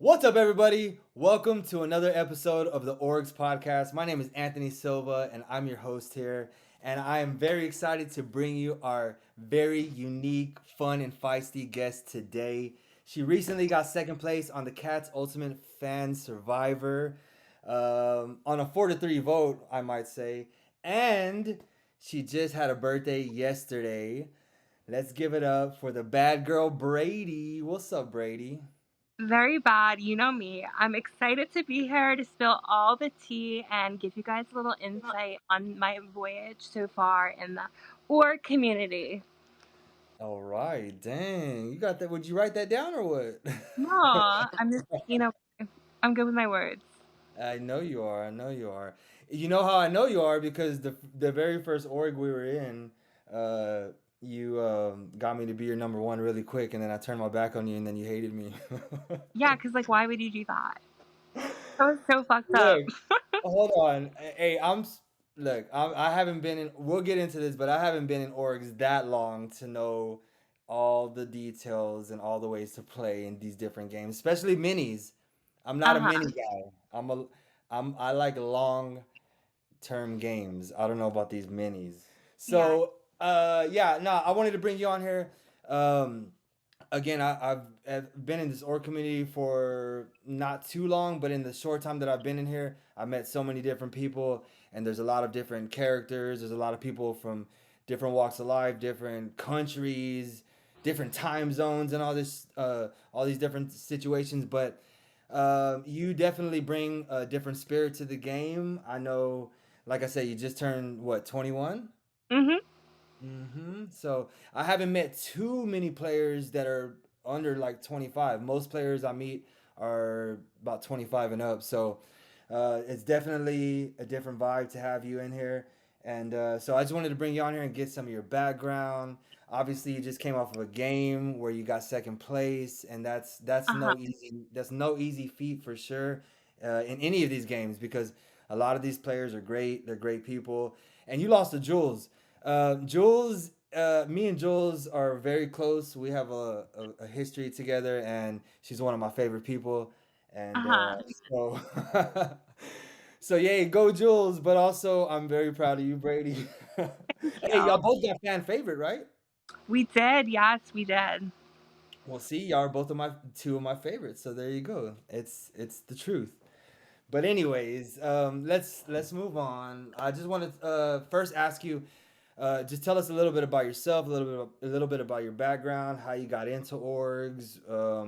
What's up, everybody? Welcome to another episode of the ORGS podcast. My name is Anthony Silva, and I'm your host here. And I am very excited to bring you our very unique, fun, and feisty guest today. She recently got second place on the Cats Ultimate Fan Survivor on a 4-3 vote, I might say. And she just had a birthday yesterday. Let's give it up for the bad girl, Brady. What's up, Brady? Very bad. You know me. I'm excited to be here to spill all the tea and give you guys a little insight on my voyage so far in the org community. All right, dang, you got that? Would you write that down or No, what? I'm just, I'm good with my words. I know you are. I know you are. You know how I know you are because the very first org we were in, you got me to be your number one really quick, and then I turned my back on you, and then you hated me. Yeah, because, why would you do that? That was so fucked up. Look, hold on. Hey, look. I haven't been in. We'll get into this, but I haven't been in orgs that long to know all the details and all the ways to play in these different games, especially minis. I'm not a Uh-huh. mini guy. I like long term games. I don't know about these minis. Yeah. So, yeah, no, I wanted to bring you on here. Um, Again, I've been in this org community for not too long, but in the short time that I've been in here, I've met so many different people, and there's a lot of different characters. There's a lot of people from different walks of life, different countries, different time zones, and all these different situations. But you definitely bring a different spirit to the game. I know, like I said, you just turned what, 21? Mm-hmm. So I haven't met too many players that are under like 25. Most players I meet are about 25 and up. So it's definitely a different vibe to have you in here. And so I just wanted to bring you on here and get some of your background. Obviously, you just came off of a game where you got second place, and Uh-huh. that's no easy feat for sure in any of these games because a lot of these players are great. They're great people, and you lost to Jules. Jules, me and Jules are very close. We have a history together, and she's one of my favorite people. And Uh-huh. so, so yeah, go Jules. But also, I'm very proud of you, Brady. Thank Hey, you. y'all both got fan favorite, right? We did. Yes, we did. Well, see, y'all are both of my two of my favorites. So there you go. It's the truth. But anyways, let's move on. I just want to first ask you, just tell us a little bit about yourself, a little bit about your background, how you got into orgs,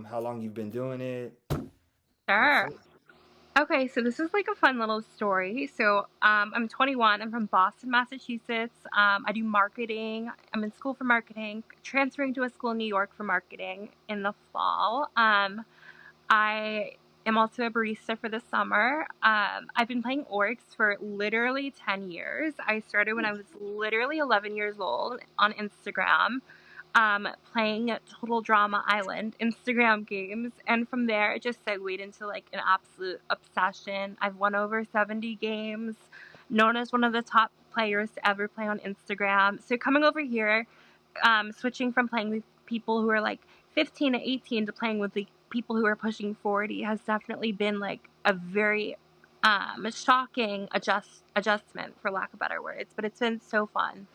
how long you've been doing it. That's Sure. it. Okay, so this is like a fun little story. So, I'm 21. I'm from Boston, Massachusetts. I do marketing. I'm in school for marketing, transferring to a school in New York for marketing in the fall. I am also a barista for the summer. I've been playing orcs for literally 10 years. I started when I was literally 11 years old on Instagram, playing Total Drama Island Instagram games. And from there, it just segued into like an absolute obsession. I've won over 70 games, known as one of the top players to ever play on Instagram. So coming over here, switching from playing with people who are like 15 to 18 to playing with the people who are pushing 40 has definitely been like a very shocking adjustment, for lack of better words, but it's been so fun.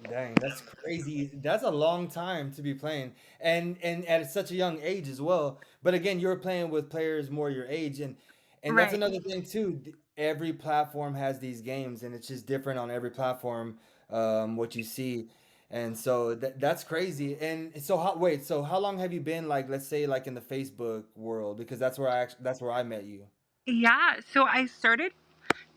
Dang, that's crazy. That's a long time to be playing, and at such a young age as well. But again, you're playing with players more your age, and that's Right. another thing too. Every platform has these games, and it's just different on every platform. What you see, and so that's crazy. And so wait, so how long have you been like, let's say like in the Facebook world? Because that's where I met you. Yeah, so I started.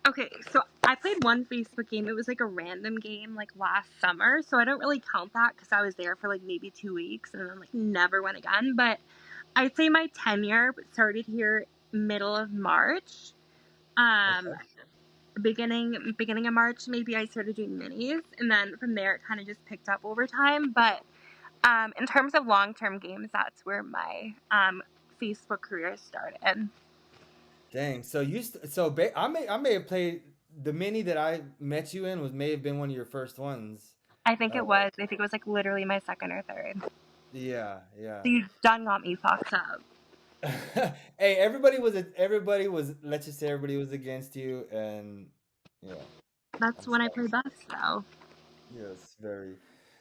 Okay, so I played one Facebook game. It was like a random game like last summer, so I don't really count that because I was there for like maybe 2 weeks and then like never went again. But I'd say my tenure started here middle of March. Um, Okay. beginning of March, maybe I started doing minis, and then from there it kind of just picked up over time. But in terms of long term games, that's where my Facebook career started. Dang. So I may have played the mini that I met you in was may have been one of your first ones. I think Uh, it was. I think it was like literally my second or third. So yeah, yeah. you done got me fucked up. Hey, everybody was, let's just say everybody was against you, and yeah, That's I'm when I sorry. play best, though. Yes, very.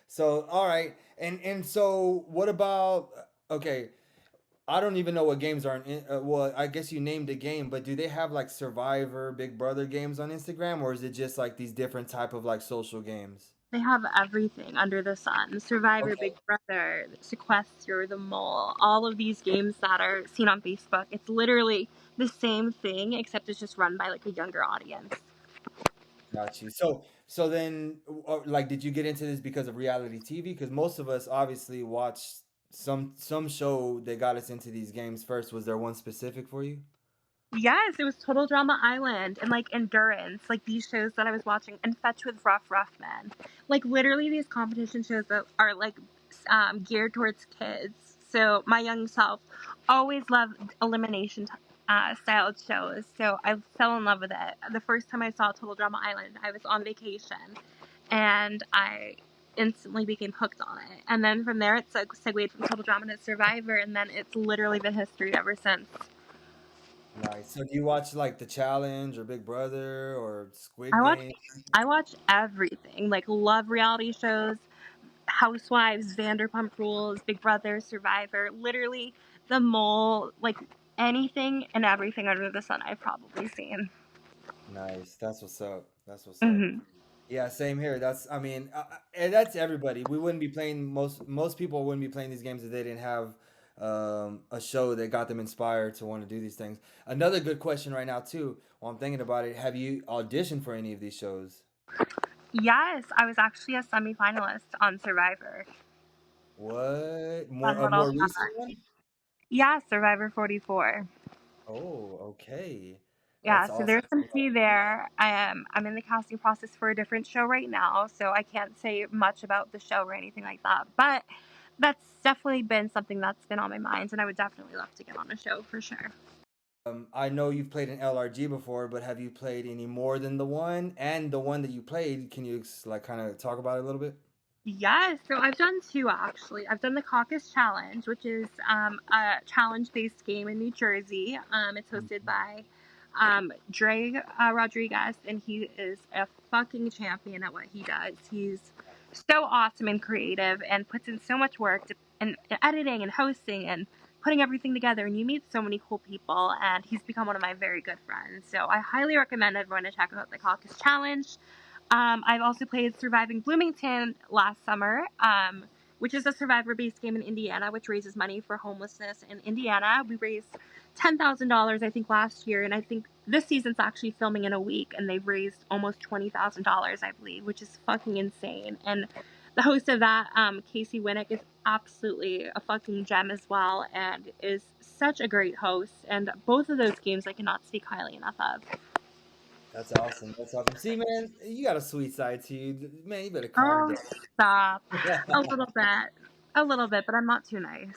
So, all right, and so what about? Okay, I don't even know what games are in. Well, I guess you named a game, but do they have like Survivor, Big Brother games on Instagram, or is it just like these different type of like social games? They have everything under the sun. Survivor, Big Okay, Brother, Sequester, The Mole, all of these games that are seen on Facebook. It's literally the same thing, except it's just run by like a younger audience. got you. So then, like, did you get into this because of reality TV? Because most of us obviously watched some show that got us into these games first. Was there one specific for you? Yes, it was Total Drama Island and like Endurance, like these shows that I was watching, and Fetch with Rough Men. Like literally these competition shows that are like geared towards kids. So my young self always loved elimination styled shows. So I fell in love with it. The first time I saw Total Drama Island, I was on vacation, and I instantly became hooked on it. And then from there, it's segued from Total Drama to Survivor, and then it's literally been history ever since. Nice. So do you watch like The Challenge or Big Brother or I Squid watch Game? I watch everything. Like love reality shows, Housewives, Vanderpump Rules, Big Brother, Survivor, literally The Mole, like anything and everything under the sun I've probably seen. Nice. That's what's up. That's what's up. Hmm. Yeah, same here. That's, I mean, and that's everybody. We wouldn't be playing, most people wouldn't be playing these games if they didn't have a show that got them inspired to want to do these things. Another good question right now too, while I'm thinking about it, have you auditioned for any of these shows? Yes, I was actually a semifinalist on Survivor. What? Fun A little more recent fact. one? Yeah, Survivor 44. Oh, okay. Yeah, That's so awesome. there's some tea there. I'm in the casting process for a different show right now, so I can't say much about the show or anything like that. But that's definitely been something that's been on my mind, and I would definitely love to get on a show for sure. I know you've played an LRG before, but have you played any more than the one? And the one that you played, can you like kind of talk about it a little bit? Yes, so I've done two actually. I've done the Caucus Challenge, which is a challenge-based game in New Jersey. It's hosted Mhm. by Dre Rodriguez, and he is a fucking champion at what he does. He's so awesome and creative, and puts in so much work in editing and hosting and putting everything together. And you meet so many cool people, and he's become one of my very good friends. So I highly recommend everyone to check out the Caucus Challenge. I've also played Surviving Bloomington last summer, which is a survivor based game in Indiana, which raises money for homelessness in Indiana. We raised $10,000, I think, last year, and I think this season's actually filming in a week, and they've raised almost $20,000, I believe, which is fucking insane. And the host of that, Casey Winnick, is absolutely a fucking gem as well, and is such a great host. And both of those games I cannot speak highly enough of. That's awesome. That's awesome. See, man, you got a sweet side to you. Man, you better calm Oh, down. stop. A little bit. A little bit, but I'm not too nice.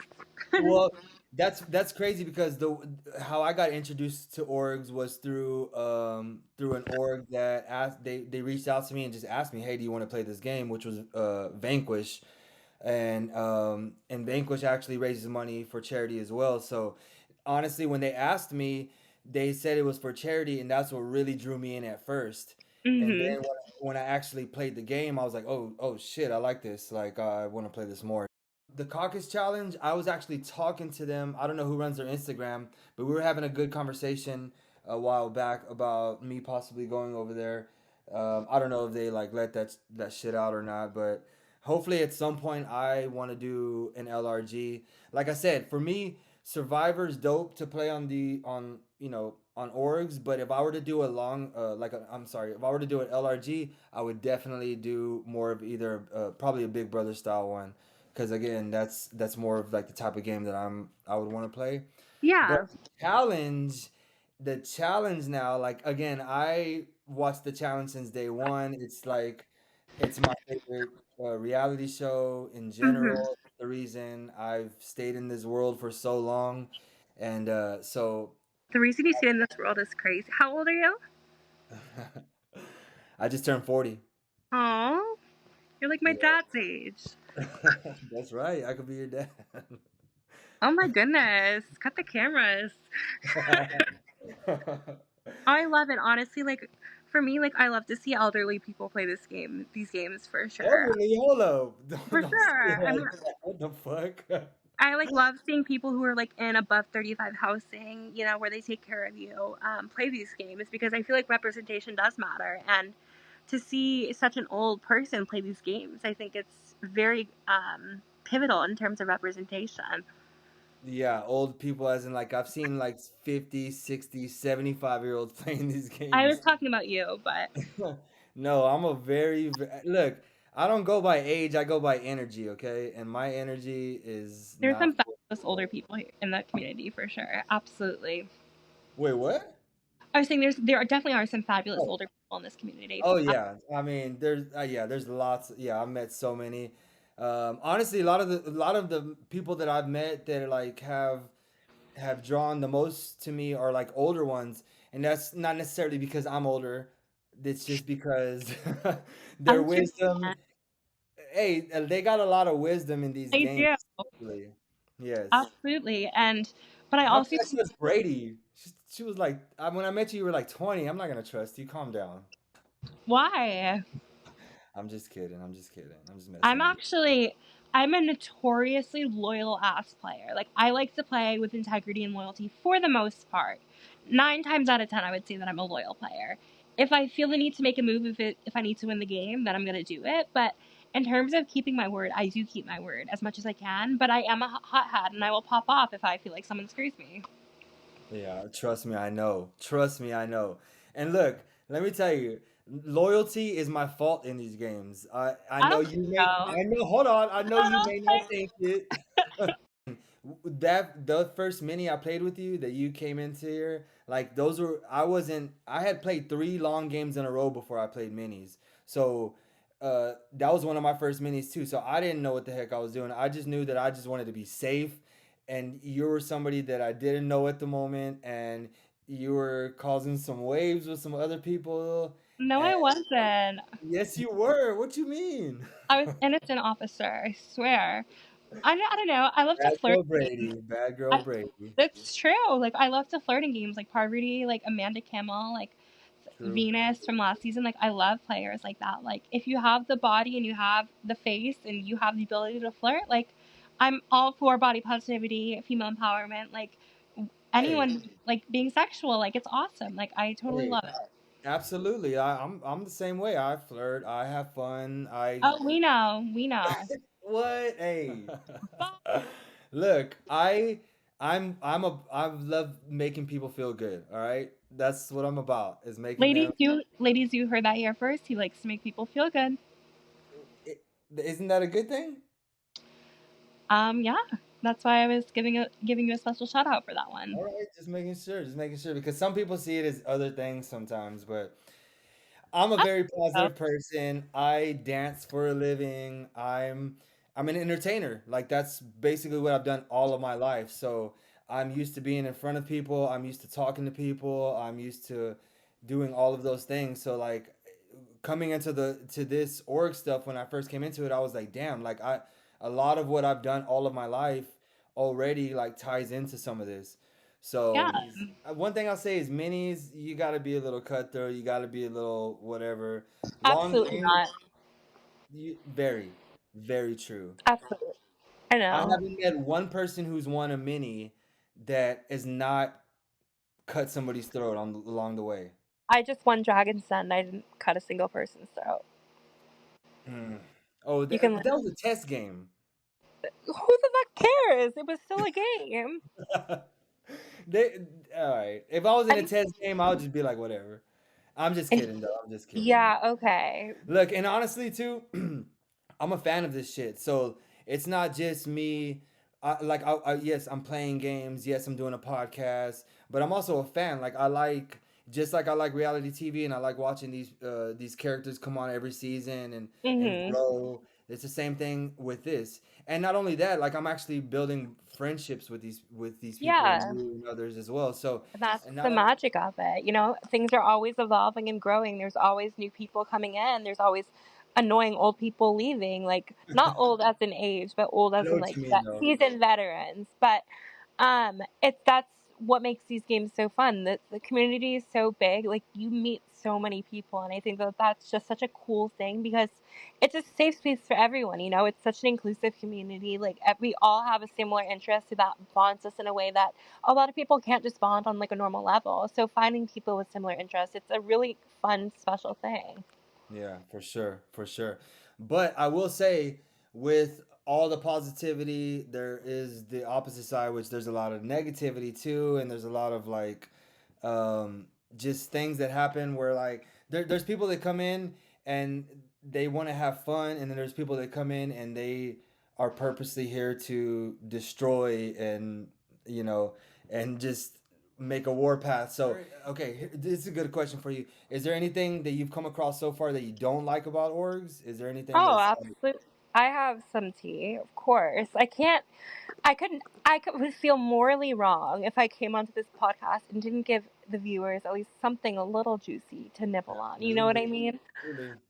Well, that's crazy because the how I got introduced to orgs was through an org that asked they reached out to me and just asked me, "Hey, do you want to play this game?" Which was Vanquish, and Vanquish actually raises money for charity as well. So honestly, when they asked me, they said it was for charity, and that's what really drew me in at first. And then Hmm. when I actually played the game, I was like, oh shit, I like this. Like I want to play this more. The Caucus Challenge, I was actually talking to them. I don't know who runs their Instagram, but we were having a good conversation a while back about me possibly going over there. I don't know if they like let that shit out or not, but hopefully at some point I want to do an LRG. Like I said, for me, Survivor's dope to play on on orgs, but if I were to do a long I'm sorry, if I were to do an LRG, I would definitely do more of either probably a Big Brother style one because again, that's more of like the type of game that I would want to play. But Yeah. challenge, the challenge now, like again, I watched the challenge since day one. It's like it's my favorite reality show in Hmm. general. The reason I've stayed in this world for so long, and so The reason you stay in this world is crazy. How old are you? I just turned 40. Oh, you're like my Yeah, dad's age. that's right. I could be your dad. Oh my goodness. Cut the cameras. I love it. Honestly, like for me, like I love to see elderly people play these games for sure. Elderly, hold up. For Don't say it sure. I like mean, that. What the fuck? I like love seeing people who are like in above 35 housing, where they take care of you, play these games because I feel like representation does matter. And to see such an old person play these games, I think it's very pivotal in terms of representation. Yeah, old people as in like I've seen like 50, 60, 75-year-olds playing these I was games. talking about you, but No, I'm a look, I don't go by age, I go by energy, okay? And my energy is there's not some for fabulous older old. people in the community for sure. Absolutely. Wait, what? I was saying there definitely are some fabulous Oh, older people in this community. oh yeah. I mean, there's lots. Yeah, I've met so many. Honestly, a lot of the people that I've met that like have drawn the most to me are like older ones, and that's not necessarily because I'm older. It's just because their wisdom. Understand. Hey, they got a lot of wisdom in these I games, do. especially. Yes. Absolutely. And but I How also can I trust Brady? She was like, when I met you, you were like 20. I'm not gonna trust you. Calm down. why? I'm just kidding. I'm just kidding. I'm just messing I'm with you. actually I'm a notoriously loyal ass player. Like I like to play with integrity and loyalty for the most part. 9 times out of 10 I would say that I'm a loyal player. If I feel the need to make a move if I need to win the game, then I'm going to do it. But in terms of keeping my word, I do keep my word as much as I can, but I am a hothead and I will pop off if I feel like someone screws me. Yeah, trust me, I know. Trust me, I know. And look, let me tell you, loyalty is my fault in these games. I I know don't think you may so. I know hold on, I know I you don't may not think think it. That the first mini I played with you that you came into here, like those were I had played 3 long games in a row before I played minis. So that was one of my first minis too. So I didn't know what the heck I was doing. I just knew that I just wanted to be safe, and you were somebody that I didn't know at the moment, and you were causing some waves with some other people. no And I wasn't. yes, you were. What you mean? I was innocent officer, I swear. I don't know. I love to Bad flirt girl in games. Brady. Bad girl I, Brady. that's true. Like I love to flirt in games like Parvati, like Amanda Kimmel, like True. Venus from last season. Like I love players like that. Like if you have the body and you have the face and you have the ability to flirt, like I'm all for body positivity, female empowerment. Like Hey, anyone like being sexual, like it's awesome. Like I totally hey. love it. Absolutely. I'm the same way. I flirt. I have fun. I Oh, we know, we know. what? Hey. But Look, I love making people feel good, all right? That's what I'm about, is making them ladies, you heard that here first. He likes to make people feel good. I- Isn't that a good thing? Yeah, that's why I was giving you a special shout out for that one. All right, just making sure because some people see it as other things sometimes, but I'm a I very so. positive person. I dance for a living. I'm an entertainer. Like that's basically what I've done all of my life. So I'm used to being in front of people. I'm used to talking to people. I'm used to doing all of those things. So like coming into the to this org stuff when I first came into it, I was like, damn, like a lot of what I've done all of my life already like ties into some of this. Yeah, So one thing I'll say is minis, you got to be a little cutthroat. You got to be a little whatever. Long absolutely game, not. very, very true. Absolutely, I I know. haven't met one person who's won a mini that is not cut somebody's throat along the way. I just won Dragon's Den. I didn't cut a single person's throat. Mm. Oh, You can. but that was a test game. Who the fuck cares? It was still a game. they, all right. If I was in I a mean, test game, I would just be like, whatever. I'm just and kidding, though. I'm just kidding. yeah, okay. Look, and honestly, too, I'm a fan of this shit. So it's not just me. Yes, I'm playing games. Yes, I'm doing a podcast. But I'm also a fan. Like just like I like reality TV, and I like watching these characters come on every season and Mhm. grow. It's the same thing with this. And not only that, like I'm actually building friendships with these people and Yeah. you and others as well. So, That's and the not magic of it. Things are always evolving and growing. There's always new people coming in. There's always annoying old people leaving, like not old as in age, but old I as know in what like you mean, though. seasoned veterans. But it's that's what makes these games so fun. The community is so big, like you meet so many people, and I think that that's just such a cool thing because it's a safe space for everyone. You know, it's such an inclusive community. Like we all have a similar interest that bonds us in a way that a lot of people can't just bond on like a normal level. So finding people with similar interests, it's a really fun, special thing. Yeah, for sure, for sure. But I will say, with all the positivity, there is the opposite side, which there's a lot of negativity too, and there's a lot of like, um, just things that happen where like there's people that come in and they want to have fun, and then there's people that come in and they are purposely here to destroy and you know and just make a war path. So okay, this is a good question for you. Is there anything that you've come across so far that you don't like about orgs? Is there anything Oh, that's like, absolutely. I have some tea, of course. I can't. I could would feel morally wrong if I came onto this podcast and didn't give the viewers at least something a little juicy to nibble on. You know what I absolutely, mean?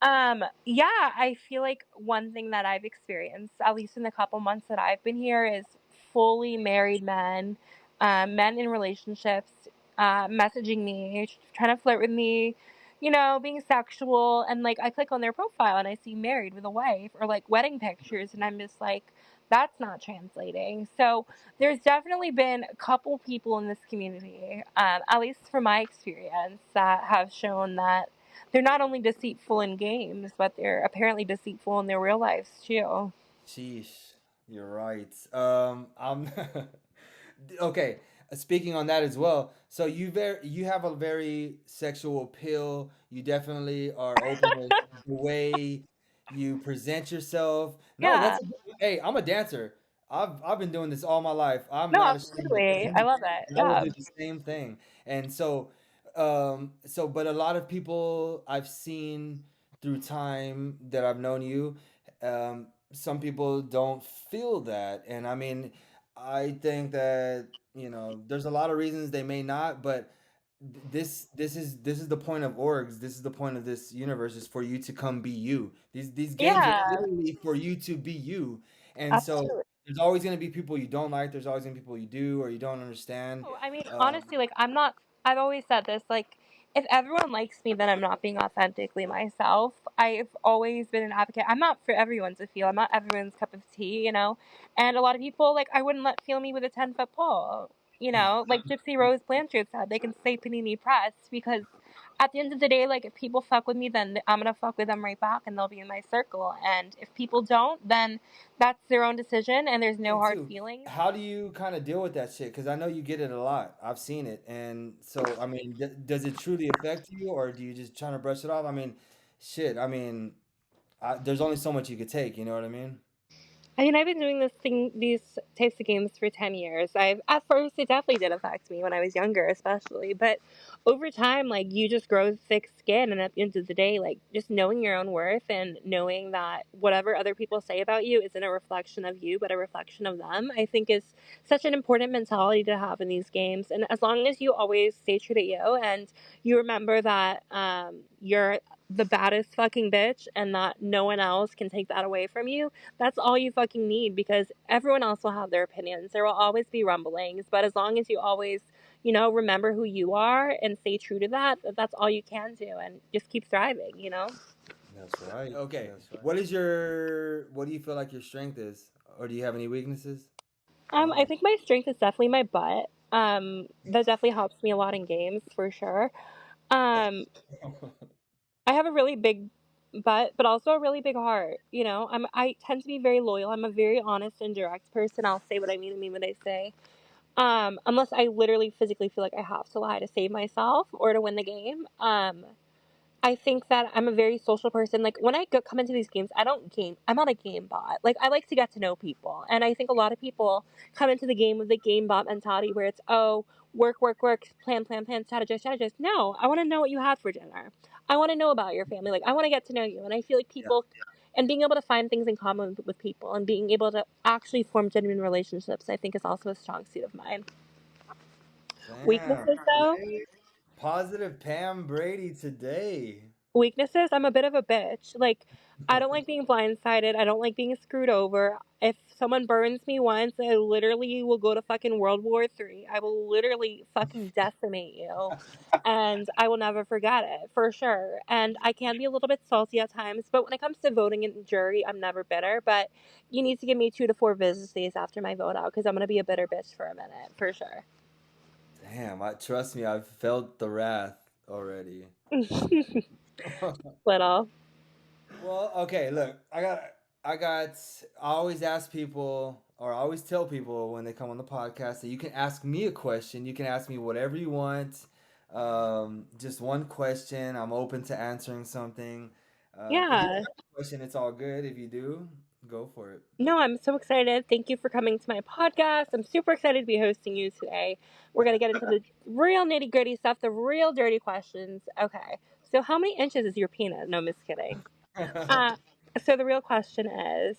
absolutely. Yeah, I feel like one thing that I've experienced, at least in the couple months that I've been here, is fully married men, men in relationships, messaging me, trying to flirt with me, you know, being sexual. And like, I click on their profile and I see married with a wife or like wedding pictures, and I'm just like, that's not translating. So there's definitely been a couple people in this community, at least from my experience, that have shown that they're not only deceitful in games, but they're apparently deceitful in their real lives too. Sheesh, you're right. I'm okay. Speaking on that as well. So you have a very sexual appeal. You definitely are open with the way you present yourself. No, Yeah. hey, I'm a dancer. I've been doing this all my life. I'm No, not ashamed of absolutely. I anything. love it. I will Yeah. do the same thing. And so but a lot of people I've seen through time that I've known you, some people don't feel that. And I mean, I think that, there's a lot of reasons they may not, but this is the point of orgs. This is the point of this universe, is for you to come be you. These games are Yeah, literally for you to be you. And so absolutely. there's always going to be people you don't like, there's always going to be people you do or you don't understand. Oh, I mean, Um, honestly, like, I'm not, I've always said this, like, if everyone likes me, then I'm not being authentically myself. I've always been an advocate. I'm not for everyone to feel. I'm not everyone's cup of tea, you know? And a lot of people, like, I wouldn't let feel me with a 10-foot pole. You know, like Gypsy Rose Blanchard said, they can say panini press because at the end of the day, like, if people fuck with me, then I'm gonna fuck with them right back and they'll be in my circle. And if people don't, then that's their own decision and there's no thing hard too. feelings. How do you kind of deal with that shit? Because I know you get it a lot. I've seen it, and so I mean, does it truly affect you, or do you just trying to brush it off? I mean, shit. I mean, there's only so much you could take. You know what I mean? I mean, I've been doing these types of games for 10 years. At first, it definitely did affect me when I was younger, especially. But over time, like, you just grow thick skin. And at the end of the day, like, just knowing your own worth and knowing that whatever other people say about you isn't a reflection of you, but a reflection of them, I think is such an important mentality to have in these games. And as long as you always stay true to you and you remember that you're the baddest fucking bitch and that no one else can take that away from you, that's all you fucking need because everyone else will have their opinions. There will always be rumblings, but as long as you always, you know, remember who you are and stay true to that, that's all you can do and just keep thriving, you know? That's right. Okay. What do you feel like your strength is, or do you have any weaknesses? I think my strength is definitely my butt. That definitely helps me a lot in games for sure. Um, I have a really big butt, but also a really big heart. You know, I tend to be very loyal. I'm a very honest and direct person. I'll say what I mean what I say. Unless I literally physically feel like I have to lie to save myself or to win the game. I think that I'm a very social person. Like when I come into these games, I don't game. I'm not a game bot. Like I like to get to know people, and I think a lot of people come into the game with the game bot mentality, where it's work, work, work, plan, plan, plan, strategize, strategize. No, I want to know what you had for dinner. I want to know about your family. Like I want to get to know you, and I feel like Yeah. people and being able to find things in common with people and being able to actually form genuine relationships, I think is also a strong suit of mine. Damn. Weaknesses though, Okay. Positive Pam Brady today. Weaknesses, I'm a bit of a bitch. Like, I don't like being blindsided. I don't like being screwed over. If someone burns me once, I literally will go to fucking World War III. I will literally fucking decimate you. And I will never forget it, for sure. And I can be a little bit salty at times, but when it comes to voting in jury, I'm never bitter. But you need to give me 2 to 4 business days after my vote out because I'm going to be a bitter bitch for a minute, for sure. Damn, trust me, I've felt the wrath already. Little. Well, okay, look, I always ask people, or I always tell people when they come on the podcast that you can ask me a question. You can ask me whatever you want. Just one question. I'm open to answering something. If you don't Yeah. have a question, it's all good. If you do, go for it. No, I'm so excited. Thank you for coming to my podcast. I'm super excited to be hosting you today. We're going to get into the real nitty gritty stuff, the real dirty questions. Okay. So, how many inches is your penis? No, I'm just kidding. Uh, so, the real question is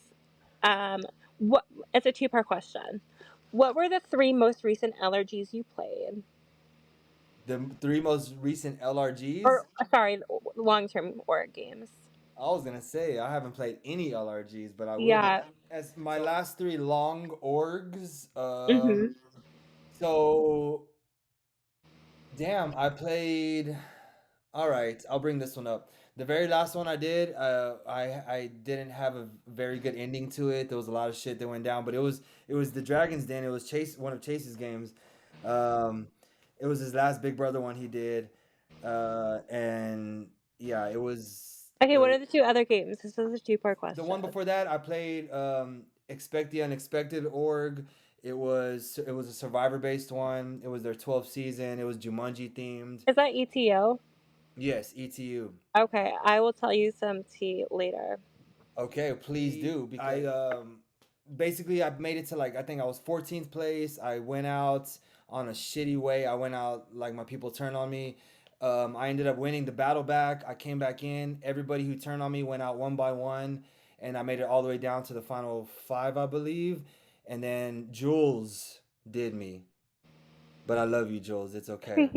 um, what? It's a two-part question. What were the 3 most recent allergies you played? The three most recent LRGs. Or, sorry, long term org games. I was gonna say I haven't played any LRGs, but I will be. Yeah. As my last three long orgs. Mm-hmm. So damn, I played. All right, I'll bring this one up. The very last one I did, I didn't have a very good ending to it. There was a lot of shit that went down, but it was the Dragon's Den. It was Chase, one of Chase's games. Um, it was his last Big Brother one he did, and yeah, Okay, it what was are the 2 other games? This is a two-part the question. one before that. I played Expect the Unexpected org. It was a survivor based one. It was their 12th season. It was Jumanji themed. Is that ETO? Yes, ETU. Okay, I will tell you some tea later. Okay, please do. Because I basically I made it to, like, I think I was 14th place. I went out on a shitty way. I went out like my people turned on me. I ended up winning the battle back. I came back in. Everybody who turned on me went out one by one, and I made it all the way down to the final five, I believe. And then Jules did me, but I love you, Jules. It's okay.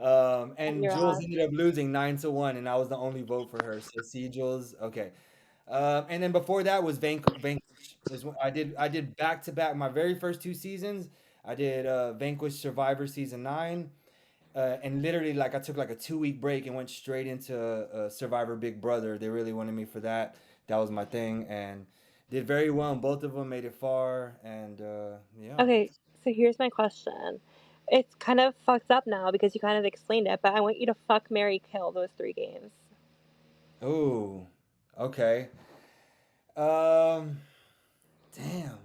And You're Jules on. ended up losing 9-1, and I was the only vote for her. So see, Jules, okay. And then before that was Vanquish. I did back to back my very first 2 seasons. I did Vanquish Survivor season 9, and literally like I took like a 2 week break and went straight into Survivor Big Brother. They really wanted me for that. That was my thing, and did very well in both of them. Made it far, and yeah. Okay, so here's my question. It's kind of fucked up now because you kind of explained it, but I want you to fuck, Mary, kill those 3 games. Ooh, okay. Um, damn.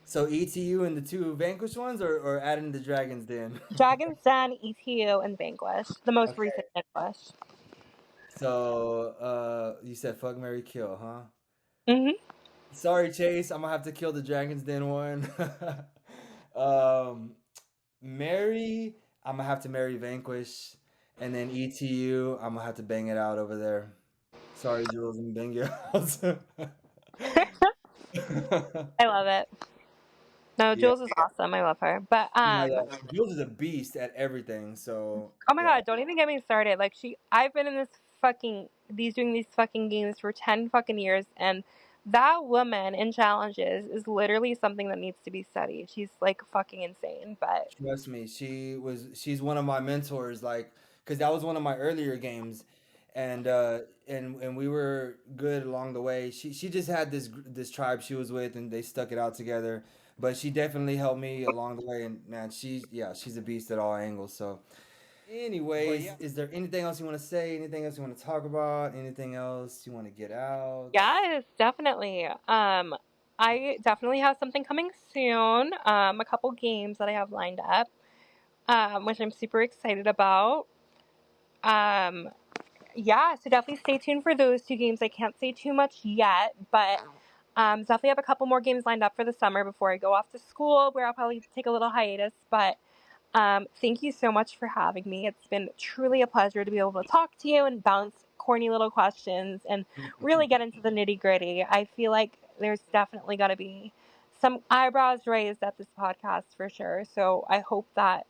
So ETU and the two Vanquish ones, or adding the Dragons Den? Dragon's Den, ETU, and Vanquish. The most recent Okay. Vanquish. So you said fuck Mary Kill, huh? Mm-hmm. Sorry, Chase. I'm gonna have to kill the Dragons Den one. um, Mary, I'm gonna have to marry Vanquish, and then ETU, I'm gonna have to bang it out over there. Sorry, Jules, and bang you out. I love it. No, Yeah, Jules is awesome. I love her. But no, yeah. Jules is a beast at everything. So oh my yeah, god, don't even get me started. Like I've been in doing these fucking games for 10 fucking years, and that woman in challenges is literally something that needs to be studied. She's like fucking insane, but trust me, she's one of my mentors, like, because that was one of my earlier games, and and we were good along the way. She just had this tribe she was with, and they stuck it out together. But she definitely helped me along the way, and man, she's a beast at all angles. So, anyways, is there anything else you want to say? Anything else you want to talk about? Anything else you want to get out? yes, definitely. I definitely have something coming soon. A couple games that I have lined up, which I'm super excited about. Um, yeah, so definitely stay tuned for those 2 games. I can't say too much yet, but definitely have a couple more games lined up for the summer before I go off to school, where I'll probably take a little hiatus. But thank you so much for having me. It's been truly a pleasure to be able to talk to you and bounce corny little questions and really get into the nitty gritty. I feel like there's definitely got to be some eyebrows raised at this podcast for sure. So I hope that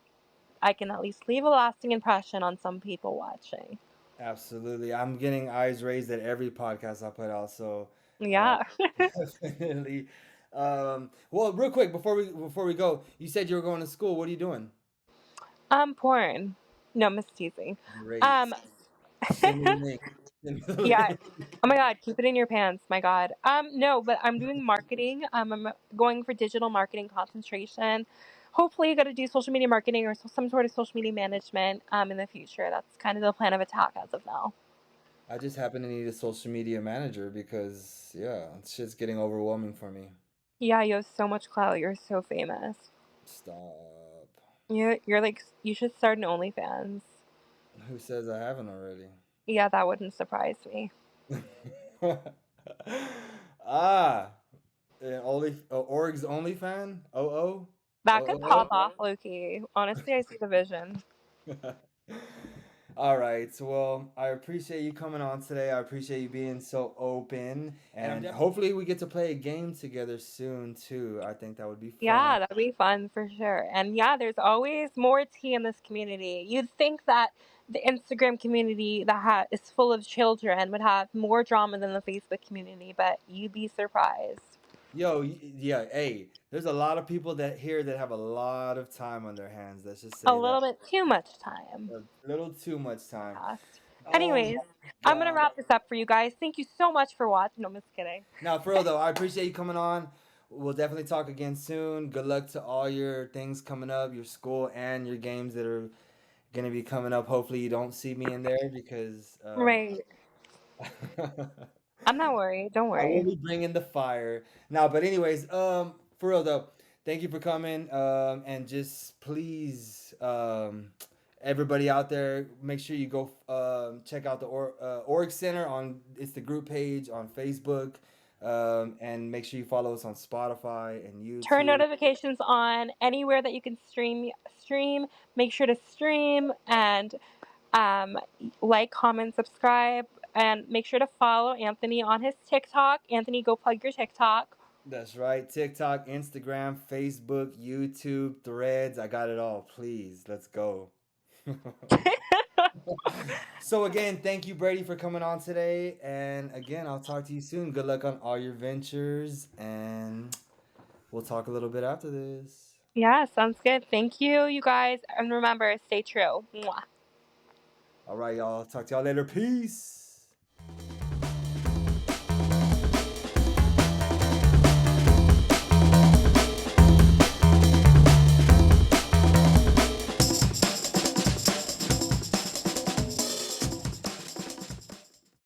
I can at least leave a lasting impression on some people watching. Absolutely. I'm getting eyes raised at every podcast I put out, so uh, Yeah. definitely. Well, real quick before we go, you said you were going to school. What are you doing? Porn. No, I'm just teasing. Great. Um, Send me the link. Send me the yeah. link. Oh my God, keep it in your pants, my God. No, but I'm doing marketing. I'm going for digital marketing concentration. Hopefully, I got to do social media marketing or some sort of social media management in the future. That's kind of the plan of attack as of now. I just happen to need a social media manager because yeah, shit's getting overwhelming for me. Yeah, you have so much clout. You're so famous. Stop. You're like, you should start an OnlyFans. Who says I haven't already? Yeah, that wouldn't surprise me. Ah, an only Org's only fan? That could pop O off, Loki. Honestly, I see the vision. O. All right. So, well, I appreciate you coming on today. I appreciate you being so open, and hopefully we get to play a game together soon too. I think that would be fun. Yeah, that'd be fun for sure. And yeah, there's always more tea in this community. You'd think that the Instagram community that is full of children would have more drama than the Facebook community, but you'd be surprised. Yo, yeah, hey, there's a lot of people that here that have a lot of time on their hands. Let's just A say that. little bit too much time. A little too much time. Yeah. Oh Anyways, my I'm gonna God. wrap this up for you guys. Thank you so much for watching. No, I'm just kidding. Now, for real though, I appreciate you coming on. We'll definitely talk again soon. Good luck to all your things coming up, your school and your games that are gonna be coming up. Hopefully, you don't see me in there because Right. I'm not worried. Don't I will worry. be bringing the fire. Now, but anyways, for real though, thank you for coming. And just please, everybody out there, make sure you go check out the Org Center on it's the group page on Facebook. And make sure you follow us on Spotify and Turn YouTube. notifications on anywhere that you can stream. Make sure to stream and um, like, comment, subscribe, and make sure to follow Anthony on his TikTok. Anthony, go plug your TikTok. That's right. TikTok, Instagram, Facebook, YouTube, Threads. I got it all. Please, let's go. So again, thank you, Brady, for coming on today. And again, I'll talk to you soon. Good luck on all your ventures, and we'll talk a little bit after this. Yeah, sounds good. Thank you, you guys. And remember, stay true. Mwah. All right, y'all. Talk to y'all later. Peace.